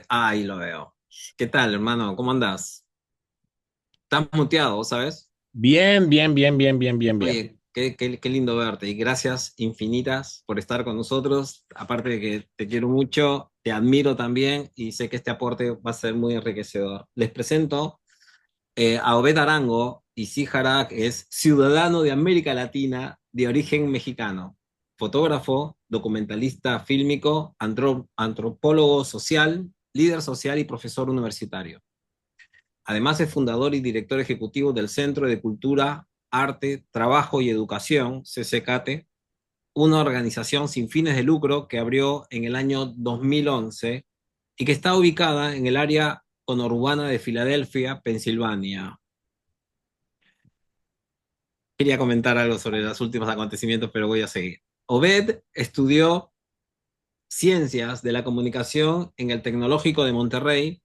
Ahí lo veo. ¿Qué tal, hermano? ¿Cómo andás? Estás muteado, ¿sabes? Bien, bien, bien, bien, bien, bien, bien. Oye, qué lindo verte y gracias infinitas por estar con nosotros. Aparte de que te quiero mucho, te admiro también y sé que este aporte va a ser muy enriquecedor. Les presento a Obed Arango y Sijara, que es ciudadano de América Latina de origen mexicano, fotógrafo, documentalista fílmico, antropólogo social, líder social y profesor universitario. Además es fundador y director ejecutivo del Centro de Cultura, Arte, Trabajo y Educación, CCCATE, una organización sin fines de lucro que abrió en el año 2011 y que está ubicada en el área conurbana de Filadelfia, Pensilvania. Quería comentar algo sobre los últimos acontecimientos, pero voy a seguir. Obed estudió Ciencias de la Comunicación en el Tecnológico de Monterrey.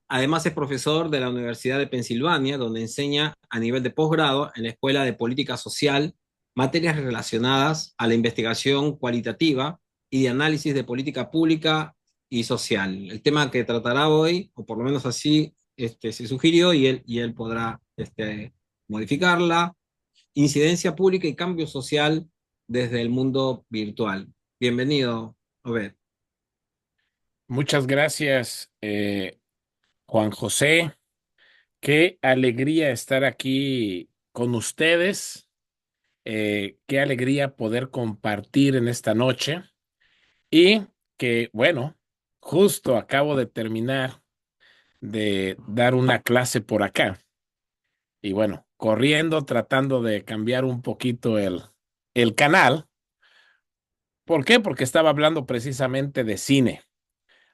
Además es profesor de la Universidad de Pensilvania, donde enseña a nivel de posgrado en la Escuela de Política Social materias relacionadas a la investigación cualitativa y de análisis de política pública y social. El tema que tratará hoy, o por lo menos así se sugirió, y él podrá modificarla, incidencia pública y cambio social desde el mundo virtual. Bienvenido, Obed. Muchas gracias, Juan José. Qué alegría estar aquí con ustedes. Qué alegría poder compartir en esta noche. Y que, bueno, justo acabo de terminar de dar una clase por acá. Y bueno, corriendo, tratando de cambiar un poquito el canal. ¿Por qué? Porque estaba hablando precisamente de cine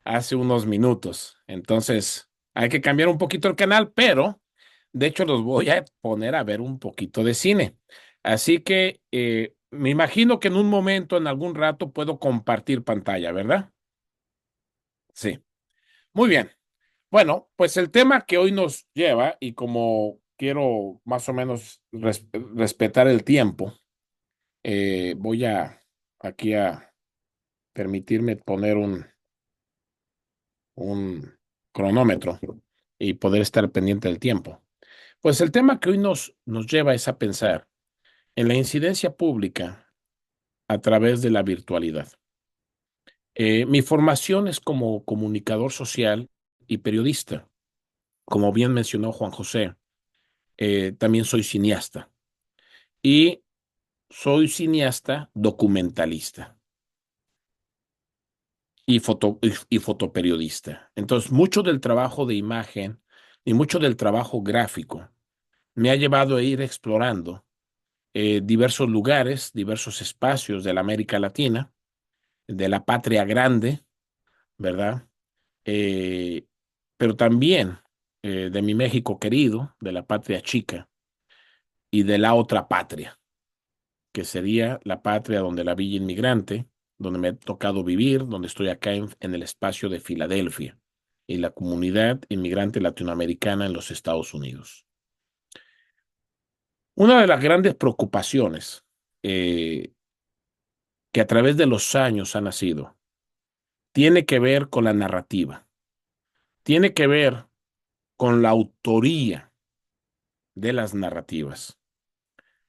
hace unos minutos. Entonces, hay que cambiar un poquito el canal, pero de hecho los voy a poner a ver un poquito de cine. Así que me imagino que en un momento, en algún rato, puedo compartir pantalla, ¿verdad? Sí. Muy bien. Bueno, pues el tema que hoy nos lleva, y como quiero más o menos respetar el tiempo, voy a aquí a permitirme poner un cronómetro y poder estar pendiente del tiempo. Pues el tema que hoy nos lleva es a pensar en la incidencia pública a través de la virtualidad. Mi formación es como comunicador social y periodista. Como bien mencionó Juan José, también soy cineasta y soy cineasta documentalista y fotoperiodista. Entonces, mucho del trabajo de imagen y mucho del trabajo gráfico me ha llevado a ir explorando diversos lugares, diversos espacios de la América Latina, de la patria grande, ¿verdad? Eh, pero también de mi México querido, de la patria chica y de la otra patria, que sería la patria donde la Villa Inmigrante, donde me ha tocado vivir, donde estoy acá en el espacio de Filadelfia y la comunidad inmigrante latinoamericana en los Estados Unidos. Una de las grandes preocupaciones eh, que a través de los años ha nacido tiene que ver con la narrativa, tiene que ver con la autoría de las narrativas.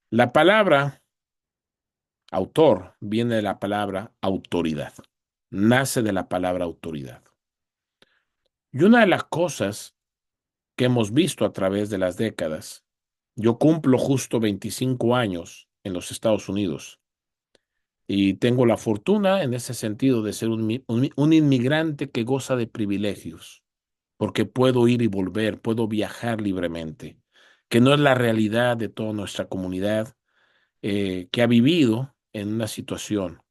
La palabra autor viene de la palabra autoridad, nace de la palabra autoridad. Y una de las cosas que hemos visto a través de las décadas, yo cumplo justo 25 años en los Estados Unidos y tengo la fortuna en ese sentido de ser un inmigrante que goza de privilegios, porque puedo ir y volver, puedo viajar libremente, que no es la realidad de toda nuestra comunidad que ha vivido en una situación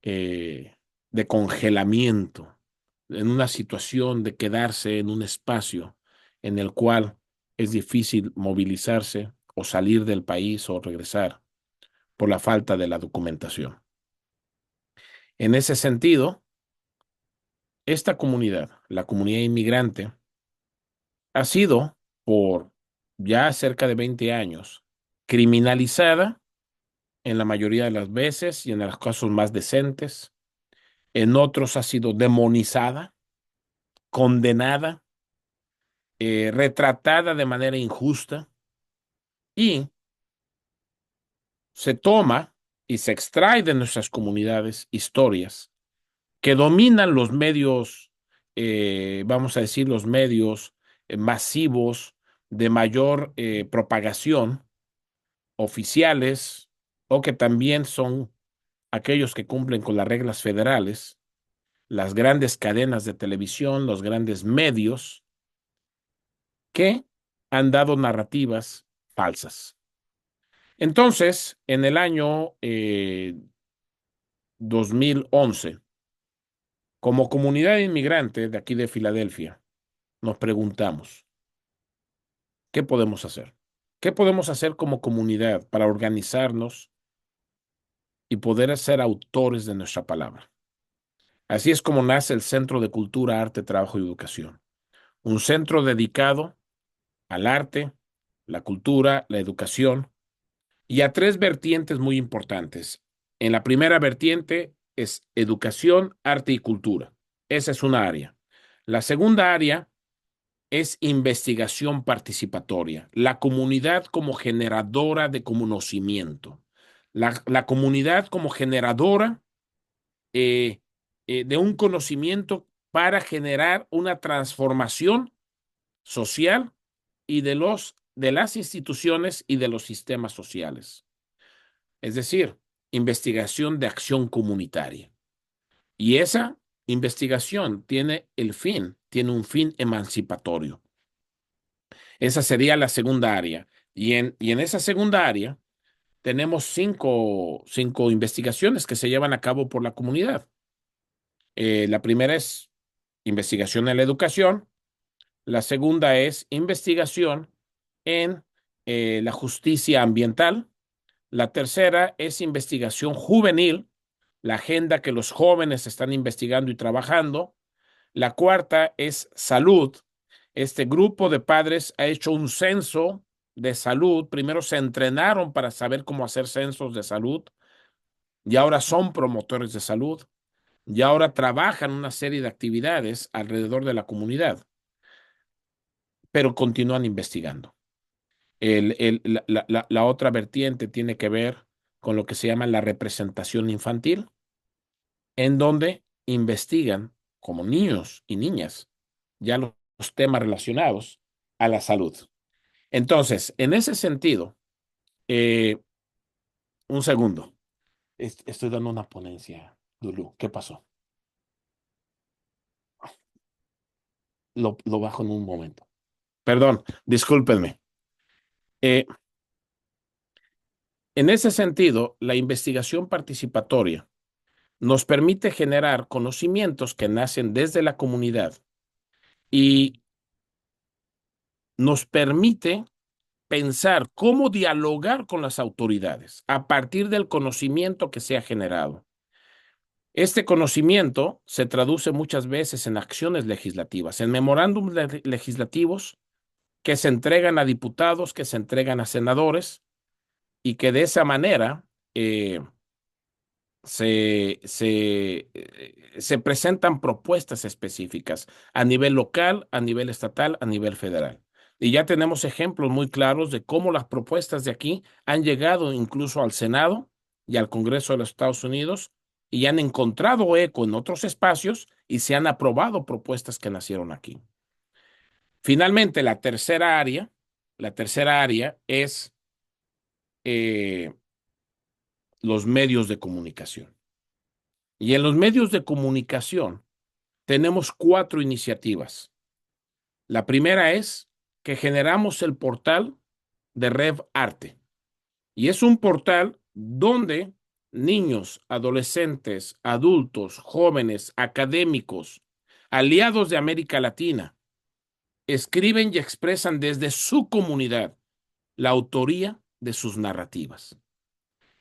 de congelamiento, en una situación de quedarse en un espacio en el cual es difícil movilizarse o salir del país o regresar por la falta de la documentación. En ese sentido, esta comunidad, la comunidad inmigrante, ha sido por ya cerca de 20 años criminalizada en la mayoría de las veces y en los casos más decentes. En otros ha sido demonizada condenada, retratada de manera injusta y se toma y se extrae de nuestras comunidades historias que dominan los medios, vamos a decir, los medios masivos de mayor propagación, oficiales, o que también son aquellos que cumplen con las reglas federales, las grandes cadenas de televisión, los grandes medios, que han dado narrativas falsas. Entonces, en el año 2011, como comunidad inmigrante de aquí de Filadelfia, nos preguntamos, ¿qué podemos hacer? ¿Qué podemos hacer como comunidad para organizarnos y poder ser autores de nuestra palabra? Así es como nace el Centro de Cultura, Arte, Trabajo y Educación. Un centro dedicado al arte, la cultura, la educación y a tres vertientes muy importantes. En la primera vertiente es educación, arte y cultura. Esa es una área. La segunda área es investigación participatoria, la comunidad como generadora de conocimiento, la comunidad como generadora eh, de un conocimiento para generar una transformación social y de las instituciones y de los sistemas sociales. Es decir, investigación de acción comunitaria. Y esa investigación tiene un fin emancipatorio. Esa sería la segunda área. Y en esa segunda área tenemos cinco investigaciones que se llevan a cabo por la comunidad. La primera es investigación en la educación. La segunda es investigación en la justicia ambiental. La tercera es investigación juvenil, la agenda que los jóvenes están investigando y trabajando. La cuarta es salud. Este grupo de padres ha hecho un censo de salud. Primero se entrenaron para saber cómo hacer censos de salud y ahora son promotores de salud y ahora trabajan una serie de actividades alrededor de la comunidad, pero continúan investigando. La otra vertiente tiene que ver con lo que se llama la representación infantil, en donde investigan como niños y niñas ya los temas relacionados a la salud. Entonces, en ese sentido, eh, un segundo, estoy dando una ponencia, Lulú. ¿Qué pasó? Lo bajo en un momento. Perdón, discúlpenme. Eh, en ese sentido, la investigación participatoria nos permite generar conocimientos que nacen desde la comunidad y nos permite pensar cómo dialogar con las autoridades a partir del conocimiento que se ha generado. Este conocimiento se traduce muchas veces en acciones legislativas, en memorándums legislativos que se entregan a diputados, que se entregan a senadores y que de esa manera se presentan propuestas específicas a nivel local, a nivel estatal, a nivel federal. Y ya tenemos ejemplos muy claros de cómo las propuestas de aquí han llegado incluso al Senado y al Congreso de los Estados Unidos y han encontrado eco en otros espacios y se han aprobado propuestas que nacieron aquí. Finalmente, la tercera área es los medios de comunicación. Y en los medios de comunicación tenemos 4 iniciativas. La primera es que generamos el portal de Rev Arte. Y es un portal donde niños, adolescentes, adultos, jóvenes, académicos, aliados de América Latina, escriben y expresan desde su comunidad la autoría de sus narrativas.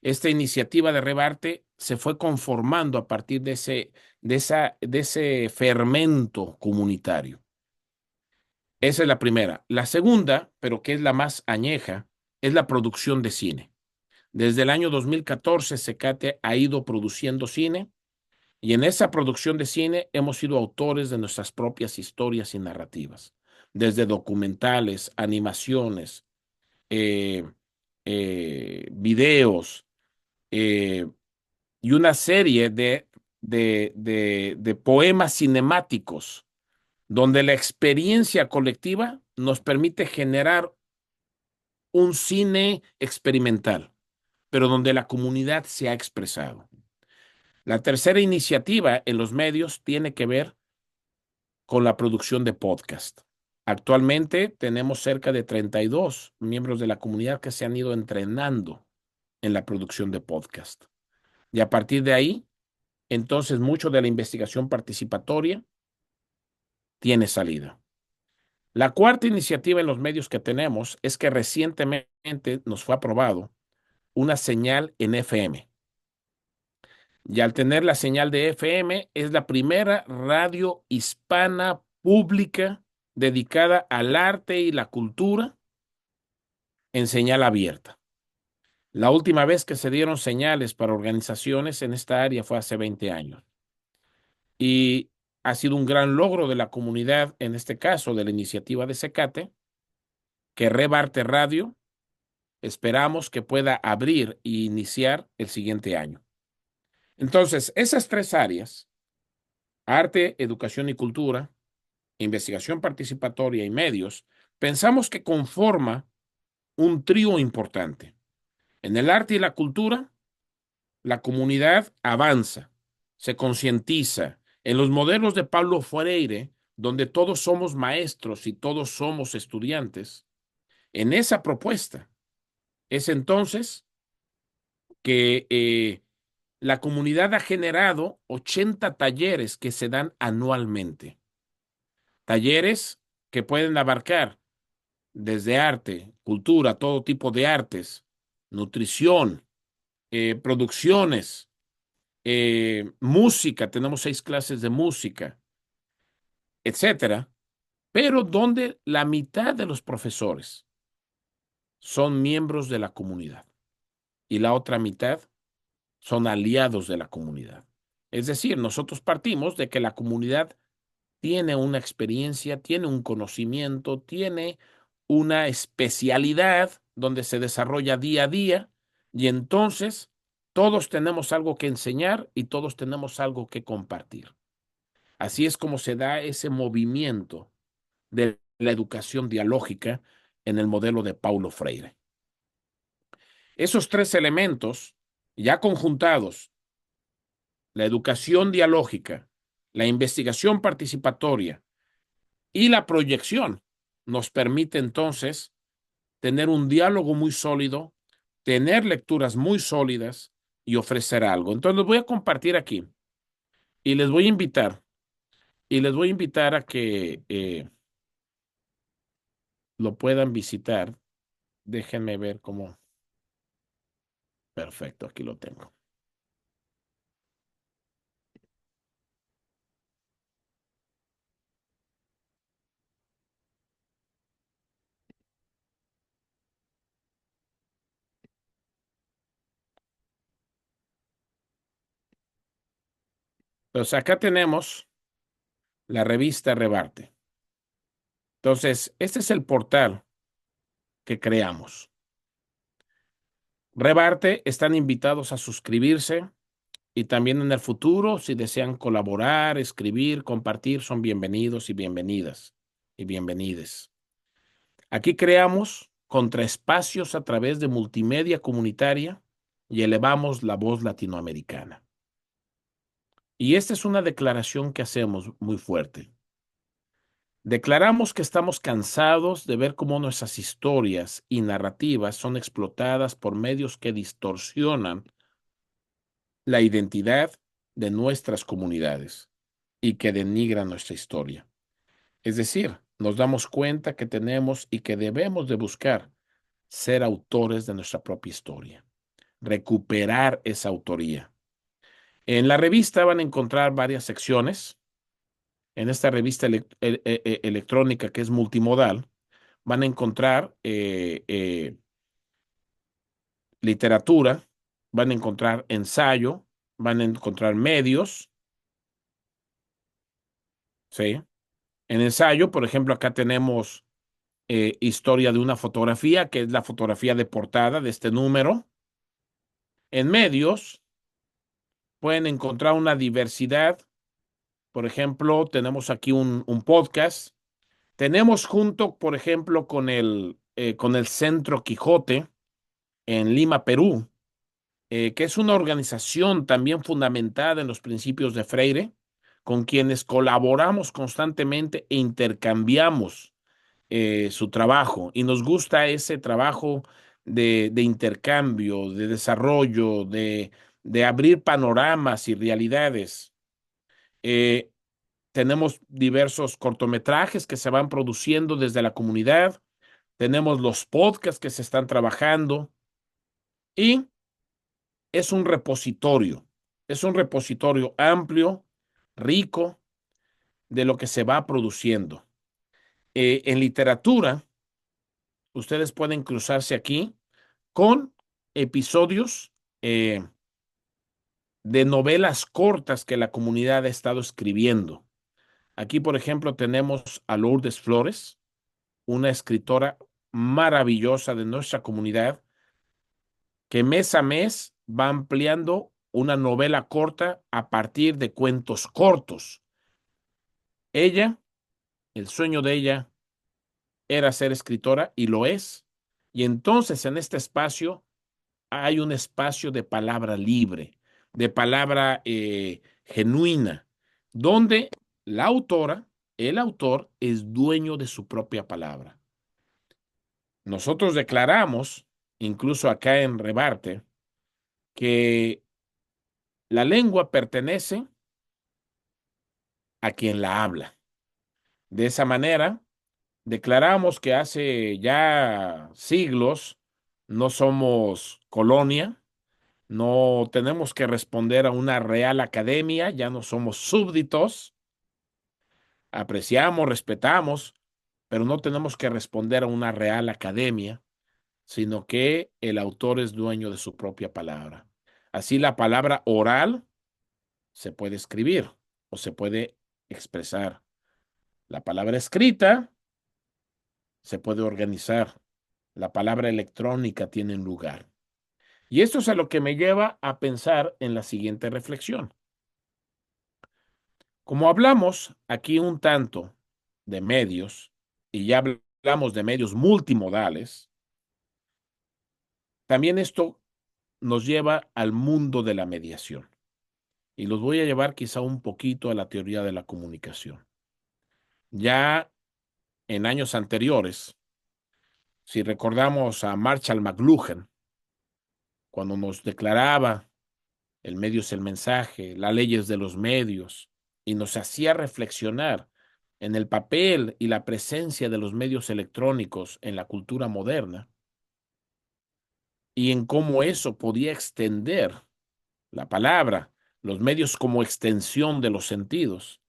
Esta iniciativa de Rebarte se fue conformando a partir de ese fermento comunitario. Esa es la primera. La segunda, pero que es la más añeja, es la producción de cine. Desde el año 2014, Secate ha ido produciendo cine Y en esa producción de cine hemos sido autores de nuestras propias historias y narrativas, desde documentales, animaciones, eh, videos, eh, y una serie de poemas cinemáticos, donde la experiencia colectiva nos permite generar un cine experimental, pero donde la comunidad se ha expresado. La tercera iniciativa en los medios tiene que ver con la producción de podcast. Actualmente tenemos cerca de 32 miembros de la comunidad que se han ido entrenando en la producción de podcast. Y a partir de ahí, entonces, mucho de la investigación participatoria tiene salida. La cuarta iniciativa en los medios que tenemos es que recientemente nos fue aprobado una señal en FM. Y al tener la señal de FM, es la primera radio hispana pública dedicada al arte y la cultura en señal abierta. La última vez que se dieron señales para organizaciones en esta área fue hace 20 años. Y ha sido un gran logro de la comunidad, en este caso de la iniciativa de Secate, que Rebarte Radio esperamos que pueda abrir e iniciar el siguiente año. Entonces, esas tres áreas, arte, educación y cultura, investigación participatoria y medios, pensamos que conforma un trío importante. En el arte y la cultura, la comunidad avanza, se concientiza. En los modelos de Paulo Freire, donde todos somos maestros y todos somos estudiantes, en esa propuesta es entonces que la comunidad ha generado 80 talleres que se dan anualmente. Talleres que pueden abarcar desde arte, cultura, todo tipo de artes, nutrición, producciones, música, tenemos 6 clases de música, etcétera, pero donde la mitad de los profesores son miembros de la comunidad y la otra mitad son aliados de la comunidad. Es decir, nosotros partimos de que la comunidad tiene una experiencia, tiene un conocimiento, tiene una especialidad donde se desarrolla día a día y entonces todos tenemos algo que enseñar y todos tenemos algo que compartir. Así es como se da ese movimiento de la educación dialógica en el modelo de Paulo Freire. Esos tres elementos, ya conjuntados, la educación dialógica, la investigación participatoria y la proyección, nos permite entonces tener un diálogo muy sólido, tener lecturas muy sólidas y ofrecer algo. Entonces les voy a compartir aquí y les voy a invitar a que lo puedan visitar. Déjenme ver cómo. Perfecto, aquí lo tengo. Entonces acá tenemos la revista Rebarte. Entonces, este es el portal que creamos. Rebarte, están invitados a suscribirse y también en el futuro, si desean colaborar, escribir, compartir, son bienvenidos y bienvenidas y bienvenides. Aquí creamos contraespacios a través de multimedia comunitaria y elevamos la voz latinoamericana. Y esta es una declaración que hacemos muy fuerte. Declaramos que estamos cansados de ver cómo nuestras historias y narrativas son explotadas por medios que distorsionan la identidad de nuestras comunidades y que denigran nuestra historia. Es decir, nos damos cuenta que tenemos y que debemos de buscar ser autores de nuestra propia historia, recuperar esa autoría. En la revista van a encontrar varias secciones. En esta revista electrónica que es multimodal, van a encontrar literatura, van a encontrar ensayo, van a encontrar medios ¿sí? En ensayo, por ejemplo, acá tenemos historia de una fotografía, que es la fotografía de portada de este número. En medios pueden encontrar una diversidad. Por ejemplo, tenemos aquí un podcast. Tenemos junto, por ejemplo, con el Centro Quijote en Lima, Perú, que es una organización también fundamentada en los principios de Freire, con quienes colaboramos constantemente e intercambiamos su trabajo. Y nos gusta ese trabajo de intercambio, de desarrollo, de abrir panoramas y realidades. Eh, Tenemos diversos cortometrajes que se van produciendo desde la comunidad. Tenemos los podcasts que se están trabajando y es un repositorio amplio, rico de lo que se va produciendo. En literatura, ustedes pueden cruzarse aquí con episodios eh, de novelas cortas que la comunidad ha estado escribiendo. Aquí, por ejemplo, tenemos a Lourdes Flores, una escritora maravillosa de nuestra comunidad, que mes a mes va ampliando una novela corta a partir de cuentos cortos. Ella, el sueño de ella era ser escritora y lo es. Y entonces en este espacio hay un espacio de palabra libre, de palabra genuina, donde la autora, el autor, es dueño de su propia palabra. Nosotros declaramos, incluso acá en Rebarte, que la lengua pertenece a quien la habla. De esa manera, declaramos que hace ya siglos no somos colonia, no tenemos que responder a una real academia, ya no somos súbditos, apreciamos, respetamos, pero no tenemos que responder a una real academia, sino que el autor es dueño de su propia palabra. Así la palabra oral se puede escribir o se puede expresar. La palabra escrita se puede organizar. La palabra electrónica tiene un lugar. Y esto es a lo que me lleva a pensar en la siguiente reflexión. Como hablamos aquí un tanto de medios, y ya hablamos de medios multimodales, también esto nos lleva al mundo de la mediación. Y los voy a llevar quizá un poquito a la teoría de la comunicación. Ya en años anteriores, si recordamos a Marshall McLuhan, cuando nos declaraba el medio es el mensaje, las leyes de los medios, y nos hacía reflexionar en el papel y la presencia de los medios electrónicos en la cultura moderna y en cómo eso podía extender la palabra, los medios como extensión de los sentidos,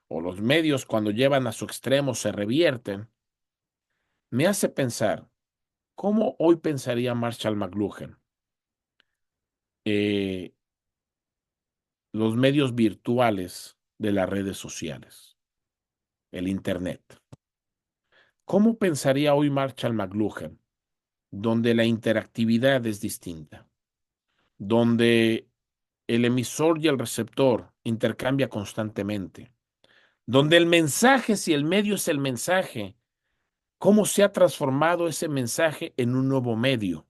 o los medios cuando llevan a su extremo se revierten, me hace pensar, ¿cómo hoy pensaría Marshall McLuhan? Eh, los medios virtuales de las redes sociales, el Internet. ¿Cómo pensaría hoy Marshall McLuhan, donde la interactividad es distinta, donde el emisor y el receptor intercambia constantemente, donde el mensaje, si el medio es el mensaje, cómo se ha transformado ese mensaje en un nuevo medio,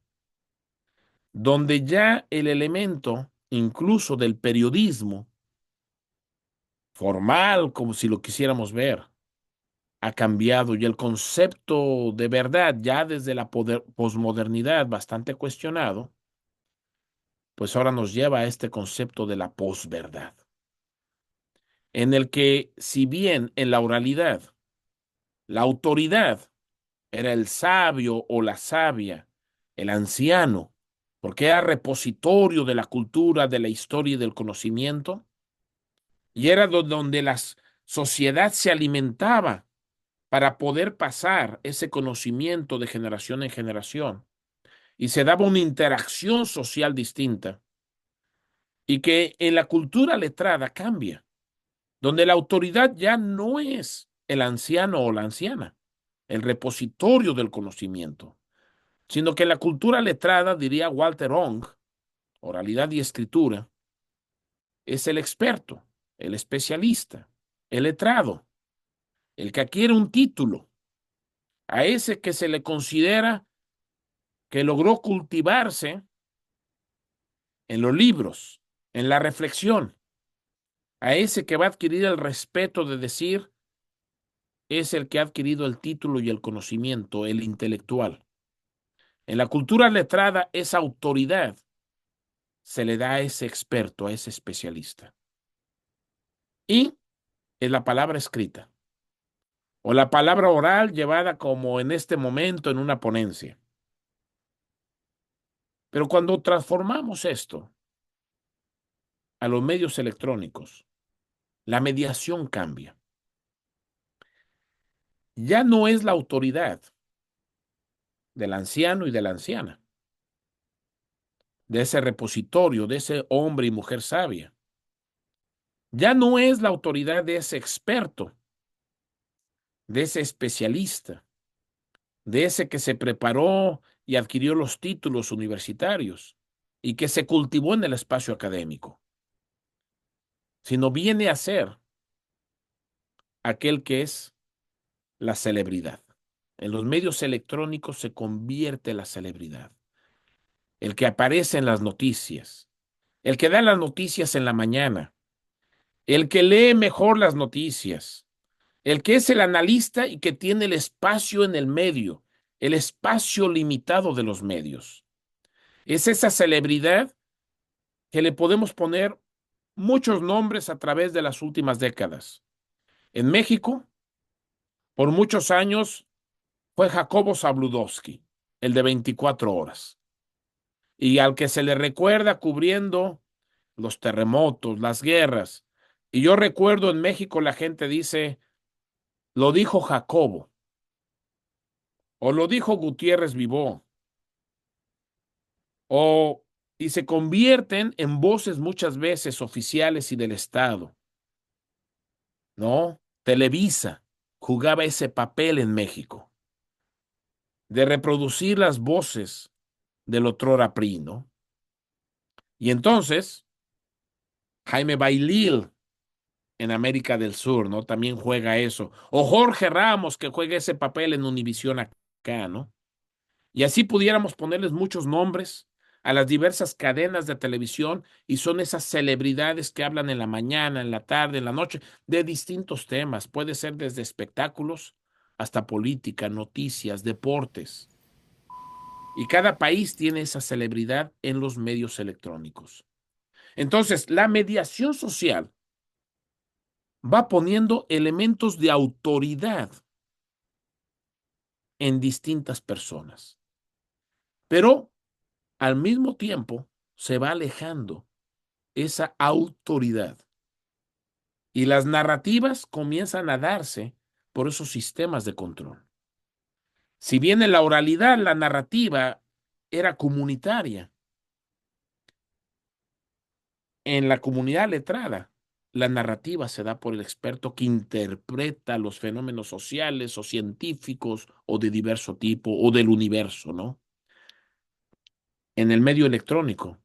donde ya el elemento, incluso del periodismo, formal, como si lo quisiéramos ver, ha cambiado y el concepto de verdad, ya desde la posmodernidad bastante cuestionado, pues ahora nos lleva a este concepto de la posverdad, en el que si bien en la oralidad la autoridad era el sabio o la sabia, el anciano, porque era repositorio de la cultura, de la historia y del conocimiento, y era donde la sociedad se alimentaba para poder pasar ese conocimiento de generación en generación, y se daba una interacción social distinta, y que en la cultura letrada cambia. donde la autoridad ya no es el anciano o la anciana, el repositorio del conocimiento, sino que la cultura letrada, diría Walter Ong, oralidad y escritura, es el experto, el especialista, el letrado, el que adquiere un título, a ese que se le considera que logró cultivarse en los libros, en la reflexión, a ese que va a adquirir el respeto de decir es el que ha adquirido el título y el conocimiento, el intelectual. En la cultura letrada, esa autoridad se le da a ese experto, a ese especialista. Y es la palabra escrita o la palabra oral llevada como en este momento en una ponencia. Pero cuando transformamos esto a los medios electrónicos, la mediación cambia. Ya no es la autoridad del anciano y de la anciana, de ese repositorio, de ese hombre y mujer sabia. Ya no es la autoridad de ese experto, de ese especialista, de ese que se preparó y adquirió los títulos universitarios y que se cultivó en el espacio académico, sino viene a ser aquel que es la celebridad. En los medios electrónicos se convierte la celebridad, el que aparece en las noticias, el que da las noticias en la mañana, el que lee mejor las noticias, el que es el analista y que tiene el espacio en el medio, el espacio limitado de los medios. Es esa celebridad que le podemos poner muchos nombres a través de las últimas décadas. En México, por muchos años, fue Jacobo Zabludovsky, el de 24 horas, y al que se le recuerda cubriendo los terremotos, las guerras. Y yo recuerdo en México la gente dice, lo dijo Jacobo, o lo dijo Gutiérrez Vivó, o y se convierten en voces muchas veces oficiales y del Estado. ¿No? Televisa jugaba ese papel en México, de reproducir las voces del otrora PRI, ¿no? Y entonces, Jaime Bailil en América del Sur, ¿no? También juega eso. O Jorge Ramos, que juega ese papel en Univisión acá, ¿no? Y así pudiéramos ponerles muchos nombres a las diversas cadenas de televisión y son esas celebridades que hablan en la mañana, en la tarde, en la noche, de distintos temas. Puede ser desde espectáculos hasta política, noticias, deportes. Y cada país tiene esa celebridad en los medios electrónicos. Entonces, la mediación social va poniendo elementos de autoridad en distintas personas, pero al mismo tiempo se va alejando esa autoridad. Y las narrativas comienzan a darse por esos sistemas de control. Si bien en la oralidad la narrativa era comunitaria, en la comunidad letrada, la narrativa se da por el experto que interpreta los fenómenos sociales o científicos o de diverso tipo o del universo, ¿no? En el medio electrónico,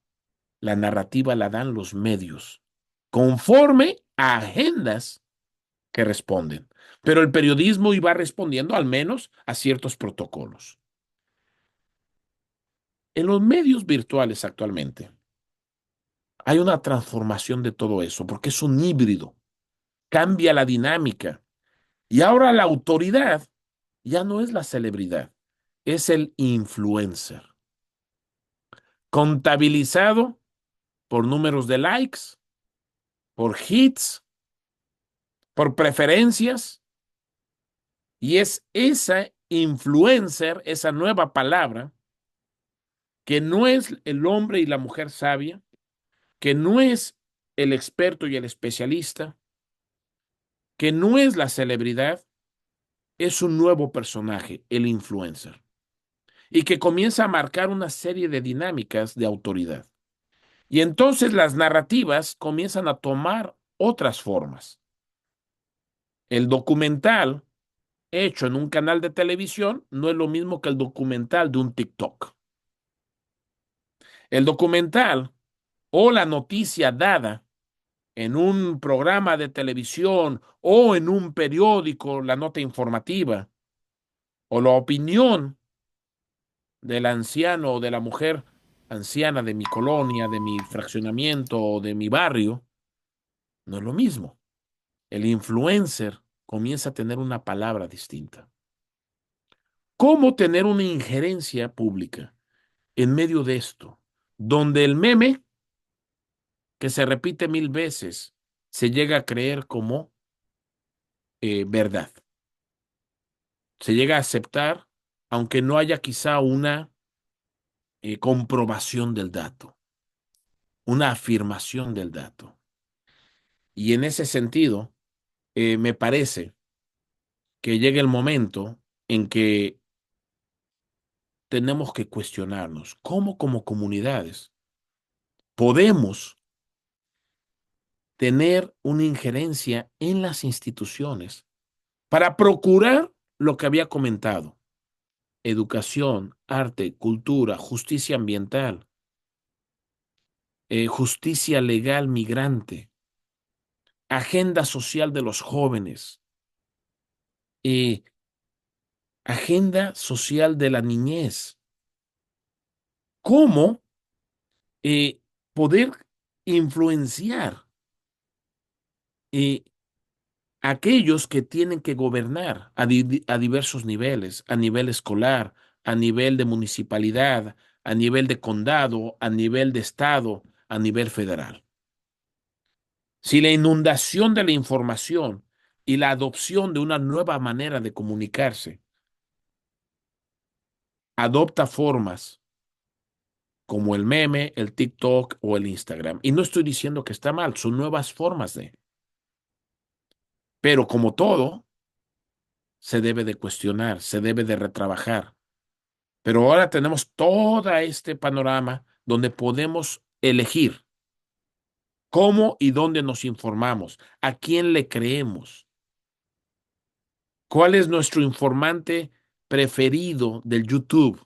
la narrativa la dan los medios, conforme a agendas que responden. Pero el periodismo iba respondiendo al menos a ciertos protocolos. En los medios virtuales actualmente hay una transformación de todo eso, porque es un híbrido, cambia la dinámica. Y ahora la autoridad ya no es la celebridad, es el influencer, contabilizado por números de likes, por hits, por preferencias, y es esa influencer, esa nueva palabra, que no es el hombre y la mujer sabia, que no es el experto y el especialista, que no es la celebridad, es un nuevo personaje, el influencer, y que comienza a marcar una serie de dinámicas de autoridad. Y entonces las narrativas comienzan a tomar otras formas. El documental hecho en un canal de televisión no es lo mismo que el documental de un TikTok. El documental o la noticia dada en un programa de televisión o en un periódico, la nota informativa, o la opinión del anciano o de la mujer anciana de mi colonia, de mi fraccionamiento o de mi barrio, no es lo mismo. El influencer comienza a tener una palabra distinta. ¿Cómo tener una injerencia pública en medio de esto? Donde el meme, que se repite 1000 veces, se llega a creer como verdad. Se llega a aceptar, aunque no haya quizá una comprobación del dato, una afirmación del dato. Y en ese sentido, me parece que llega el momento en que tenemos que cuestionarnos cómo como comunidades podemos tener una injerencia en las instituciones para procurar lo que había comentado: educación, arte, cultura, justicia ambiental, justicia legal migrante, agenda social de los jóvenes, eh, agenda social de la niñez. ¿Cómo poder influenciar eh, a aquellos que tienen que gobernar a diversos niveles, a nivel escolar, a nivel de municipalidad, a nivel de condado, a nivel de estado, a nivel federal? Si la inundación de la información y la adopción de una nueva manera de comunicarse adopta formas como el meme, el TikTok o el Instagram, y no estoy diciendo que está mal, son nuevas formas de, pero como todo, se debe de cuestionar, se debe de retrabajar. Pero ahora tenemos todo este panorama donde podemos elegir cómo y dónde nos informamos, a quién le creemos, cuál es nuestro informante preferido del YouTube.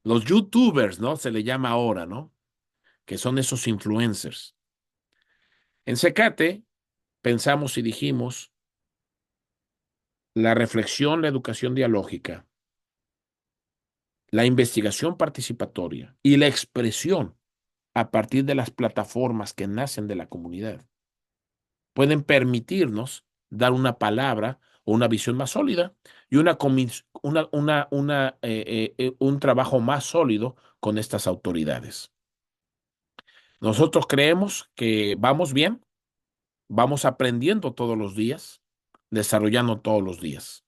Los YouTubers, ¿no? Se le llama ahora, ¿no? Que son esos influencers. En Secate pensamos y dijimos la reflexión, la educación dialógica, la investigación participatoria y la expresión a partir de las plataformas que nacen de la comunidad pueden permitirnos dar una palabra o una visión más sólida y un trabajo más sólido con estas autoridades. Nosotros creemos que vamos bien, vamos aprendiendo todos los días, desarrollando todos los días.